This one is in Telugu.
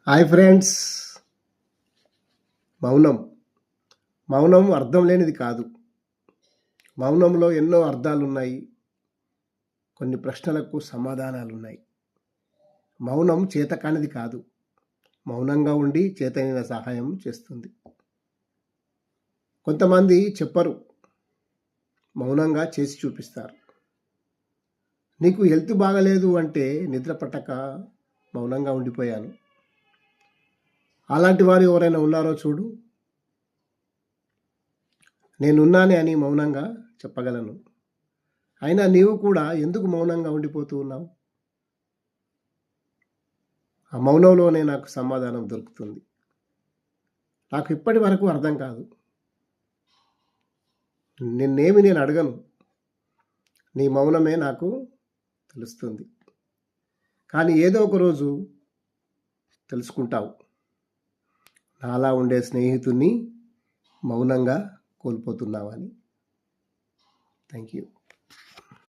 Hi friends. మౌనం మౌనం అర్థం లేనిది కాదు. మౌనంలో ఎన్నో అర్థాలున్నాయి. కొన్ని ప్రశ్నలకు సమాధానాలున్నాయి. మౌనం చేతకానిది కాదు. మౌనంగా ఉండి చేతనైన సహాయం చేస్తుంది. కొంతమంది చెప్పరు, మౌనంగా చేసి చూపిస్తారు. నీకు హెల్త్ బాగలేదు అంటే నిద్ర పట్టక మౌనంగా ఉండిపోయాను. అలాంటి వారు ఎవరైనా ఉన్నారో చూడు. నేనున్నానే అని మౌనంగా చెప్పగలను. అయినా నీవు కూడా ఎందుకు మౌనంగా ఉండిపోతూ ఉన్నావు? ఆ మౌనంలోనే నాకు సమాధానం దొరుకుతుంది. నాకు ఇప్పటి వరకు అర్థం కాదు. నిన్నేమి నేను అడగను. నీ మౌనమే నాకు తెలుస్తుంది. కానీ ఏదో ఒక రోజు తెలుసుకుంటావు. నాలా ఉండే స్నేహితుడిని మౌనంగా కోల్పోతున్నావని. Thank you.